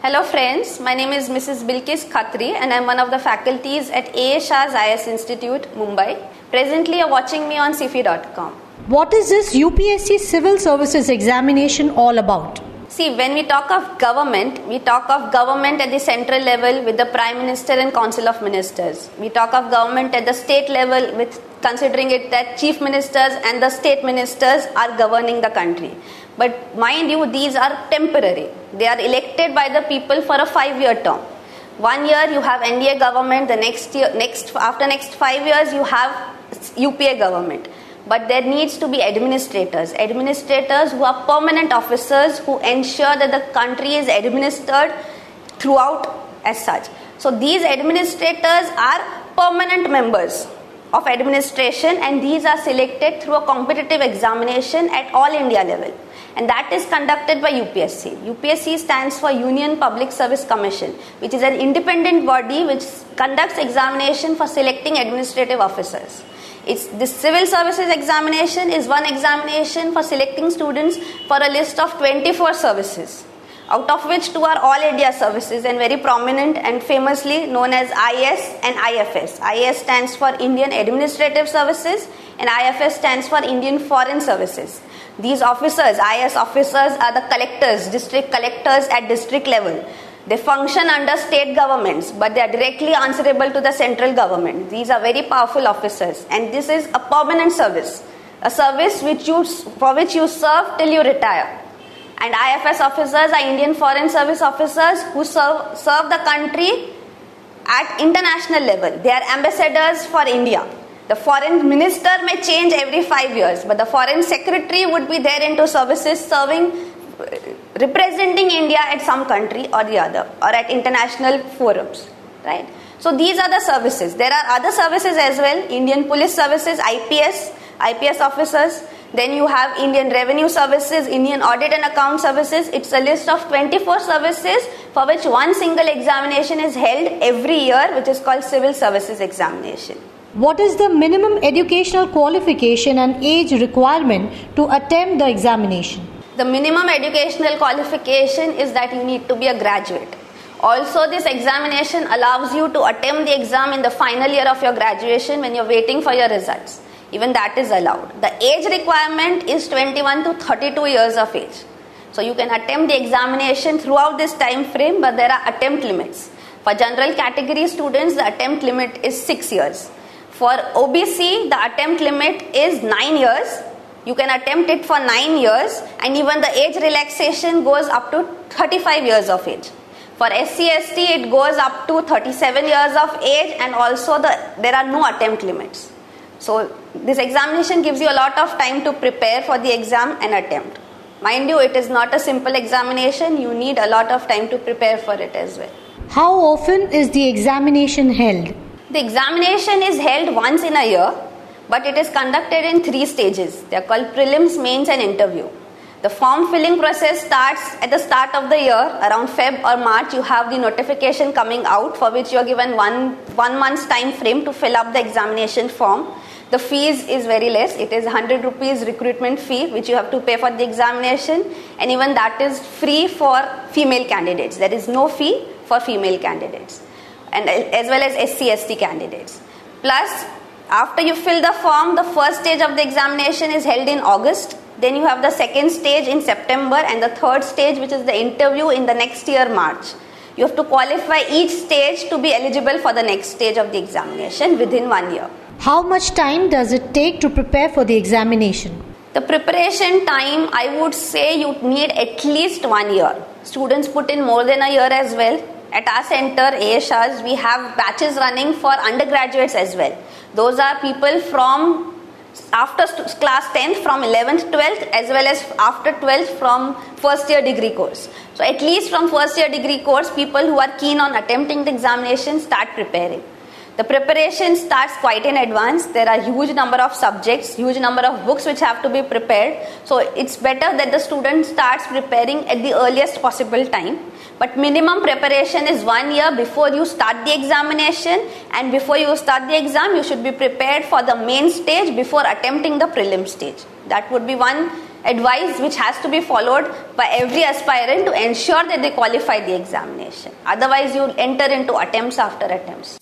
Hello friends, my name is Mrs. Bilkis Khatri and I am one of the faculties at A. Shah's IS Institute, Mumbai. Presently you are watching me on CIFI.com. What is this UPSC Civil Services Examination all about? See, when we talk of government at the central level with the Prime Minister and Council of Ministers. We talk of government at the state level with considering it that Chief Ministers and the State Ministers are governing the country. But mind you, these are temporary. They are elected by the people for a 5-year term. 1 year you have NDA government, after next 5 years you have UPA government. But there needs to be administrators who are permanent officers who ensure that the country is administered throughout as such. So these administrators are permanent members of administration and these are selected through a competitive examination at all India level. And that is conducted by UPSC. UPSC stands for Union Public Service Commission, which is an independent body which conducts examination for selecting administrative officers. This civil services examination is one examination for selecting students for a list of 24 services, out of which 2 are all India services and very prominent and famously known as IS and IFS. IS stands for Indian Administrative Services and IFS stands for Indian Foreign Services. These officers, IS officers, are the collectors, district collectors at district level. They function under state governments, but they are directly answerable to the central government. These are very powerful officers, and this is a permanent service, a service for which you serve till you retire. And IFS officers are Indian Foreign Service officers who serve the country at international level. They are ambassadors for India. The foreign minister may change every 5 years, but the foreign secretary would be there into services representing India at some country or the other or at international forums, right? So these are the services. There are other services as well, Indian Police Services, IPS officers. Then you have Indian Revenue Services, Indian Audit and Account Services. It's a list of 24 services for which one single examination is held every year, which is called Civil Services Examination. What is the minimum educational qualification and age requirement to attempt the examination? The minimum educational qualification is that you need to be a graduate. Also, this examination allows you to attempt the exam in the final year of your graduation when you're waiting for your results. Even that is allowed. The age requirement is 21 to 32 years of age. So you can attempt the examination throughout this time frame, but there are attempt limits. For general category students, the attempt limit is 6 years. For OBC, the attempt limit is 9 years. You can attempt it for 9 years, and even the age relaxation goes up to 35 years of age. For SC/ST, it goes up to 37 years of age, and also there are no attempt limits. So this examination gives you a lot of time to prepare for the exam and attempt. Mind you, it is not a simple examination. You need a lot of time to prepare for it as well. How often is the examination held? The examination is held once in a year, but it is conducted in 3 stages. They are called prelims, mains and interview. The form filling process starts at the start of the year. Around Feb or March, you have the notification coming out for which you are given one month's time frame to fill up the examination form. The fees is very less. It is 100 rupees recruitment fee which you have to pay for the examination, and even that is free for female candidates. There is no fee for female candidates and as well as SC/ST candidates. Plus, after you fill the form, the first stage of the examination is held in August. Then you have the second stage in September and the third stage, which is the interview, in the next year, March. You have to qualify each stage to be eligible for the next stage of the examination within 1 year. How much time does it take to prepare for the examination? The preparation time, I would say you need at least 1 year. Students put in more than a year as well. At our center, A. Shah's, we have batches running for undergraduates as well. Those are people from after class 10th, from 11th, 12th, as well as after 12th from first year degree course. So at least from first year degree course, people who are keen on attempting the examination start preparing. The preparation starts quite in advance. There are huge number of subjects, huge number of books which have to be prepared. So it's better that the student starts preparing at the earliest possible time. But minimum preparation is 1 year before you start the examination, and before you start the exam, you should be prepared for the main stage before attempting the prelim stage. That would be one advice which has to be followed by every aspirant to ensure that they qualify the examination. Otherwise, you enter into attempts after attempts.